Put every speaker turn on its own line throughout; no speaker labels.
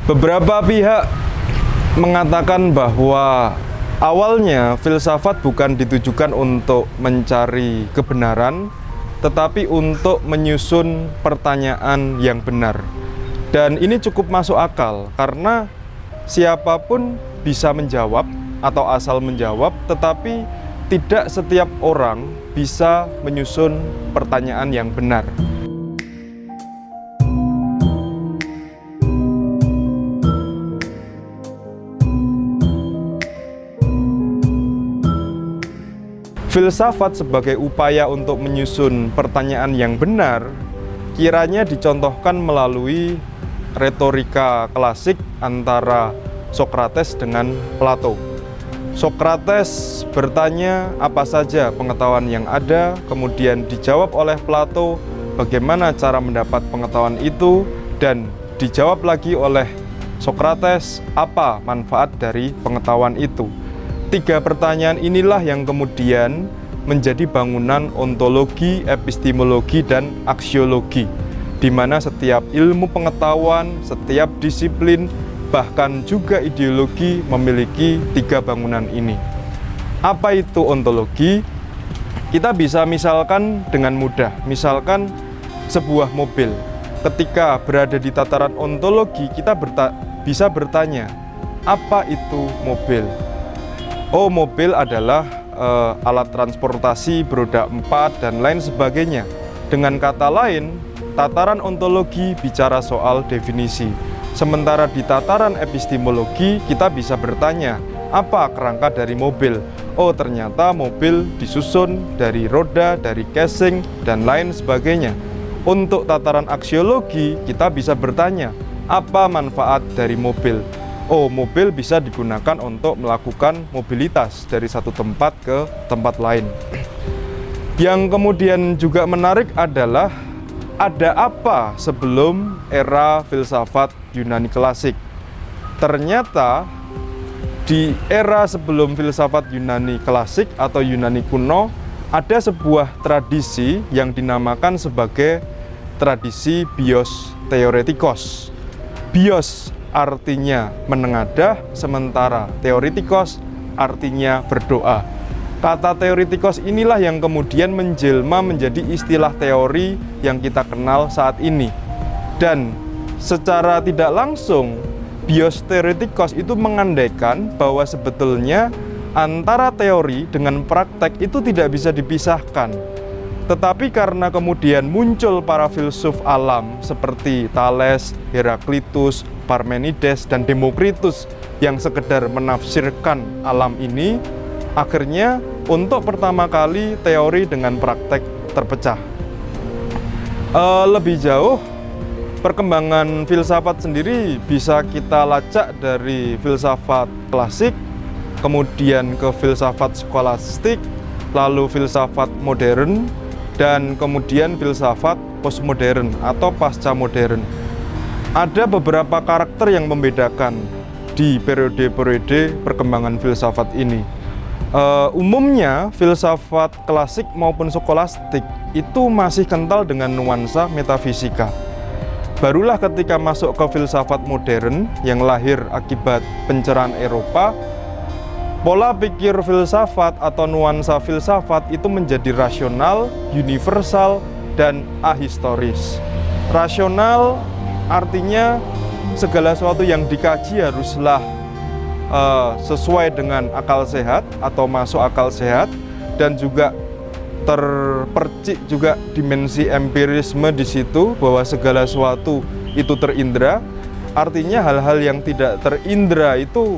Beberapa pihak mengatakan bahwa awalnya filsafat bukan ditujukan untuk mencari kebenaran, tetapi untuk menyusun pertanyaan yang benar. Dan ini cukup masuk akal karena siapapun bisa menjawab atau asal menjawab, tetapi tidak setiap orang bisa menyusun pertanyaan yang benar. Filsafat sebagai upaya untuk menyusun pertanyaan yang benar kiranya dicontohkan melalui retorika klasik antara Sokrates dengan Plato. Sokrates bertanya apa saja pengetahuan yang ada, kemudian dijawab oleh Plato bagaimana cara mendapat pengetahuan itu, dan dijawab lagi oleh Sokrates apa manfaat dari pengetahuan itu. Tiga pertanyaan inilah yang kemudian menjadi bangunan ontologi, epistemologi, dan aksiologi, di mana setiap ilmu pengetahuan, setiap disiplin, bahkan juga ideologi memiliki tiga bangunan ini. Apa itu ontologi? Kita bisa misalkan dengan mudah, misalkan sebuah mobil. Ketika berada di tataran ontologi, kita bisa bertanya, apa itu mobil? Oh, mobil adalah alat transportasi beroda 4 dan lain sebagainya. Dengan kata lain, tataran ontologi bicara soal definisi. Sementara di tataran epistemologi, kita bisa bertanya, apa kerangka dari mobil? Oh, ternyata mobil disusun dari roda, dari casing, dan lain sebagainya. Untuk tataran aksiologi, kita bisa bertanya, apa manfaat dari mobil? Oh, mobil bisa digunakan untuk melakukan mobilitas dari satu tempat ke tempat lain. Yang kemudian juga menarik adalah ada apa sebelum era filsafat Yunani klasik. Ternyata di era sebelum filsafat Yunani klasik atau Yunani kuno ada sebuah tradisi yang dinamakan sebagai tradisi bios theoretikos. Bios artinya menengadah, sementara teoretikos artinya berdoa. Kata teoretikos inilah yang kemudian menjelma menjadi istilah teori yang kita kenal saat ini. Dan secara tidak langsung, bios teoretikos itu mengandaikan bahwa sebetulnya antara teori dengan praktek itu tidak bisa dipisahkan. Tetapi karena kemudian muncul para filsuf alam seperti Thales, Heraklitus, Parmenides, dan Demokritus yang sekedar menafsirkan alam ini, akhirnya untuk pertama kali teori dengan praktek terpecah. Lebih jauh, perkembangan filsafat sendiri bisa kita lacak dari filsafat klasik, kemudian ke filsafat skolastik, lalu filsafat modern, dan kemudian filsafat postmodern atau pasca modern. Ada beberapa karakter yang membedakan di periode-periode perkembangan filsafat ini. Umumnya filsafat klasik maupun skolastik itu masih kental dengan nuansa metafisika. Barulah ketika masuk ke filsafat modern yang lahir akibat pencerahan Eropa, pola pikir filsafat atau nuansa filsafat itu menjadi rasional, universal, dan ahistoris. Rasional artinya segala sesuatu yang dikaji haruslah sesuai dengan akal sehat atau masuk akal sehat, dan juga terpercik juga dimensi empirisme di situ bahwa segala sesuatu itu terindra. Artinya hal-hal yang tidak terindra itu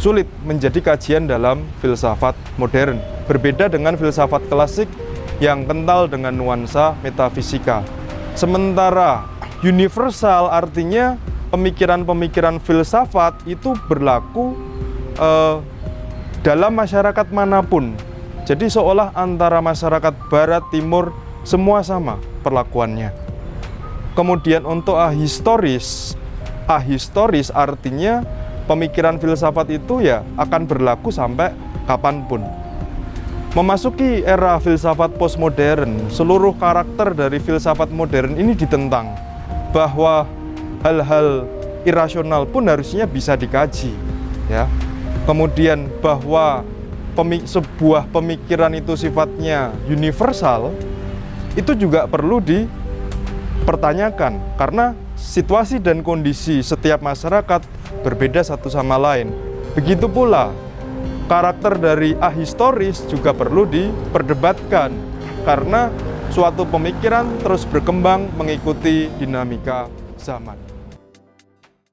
sulit menjadi kajian dalam filsafat modern. Berbeda dengan filsafat klasik yang kental dengan nuansa metafisika. Sementara universal artinya pemikiran-pemikiran filsafat itu berlaku dalam masyarakat manapun. Jadi seolah antara masyarakat barat, timur, semua sama perlakuannya. Kemudian untuk ahistoris artinya pemikiran filsafat itu ya akan berlaku sampai kapanpun. Memasuki era filsafat postmodern, seluruh karakter dari filsafat modern ini ditentang, bahwa hal-hal irasional pun harusnya bisa dikaji, ya. Kemudian bahwa sebuah pemikiran itu sifatnya universal, itu juga perlu dipertanyakan karena situasi dan kondisi setiap masyarakat berbeda satu sama lain. Begitu pula karakter dari ahistoris juga perlu diperdebatkan karena suatu pemikiran terus berkembang mengikuti dinamika zaman.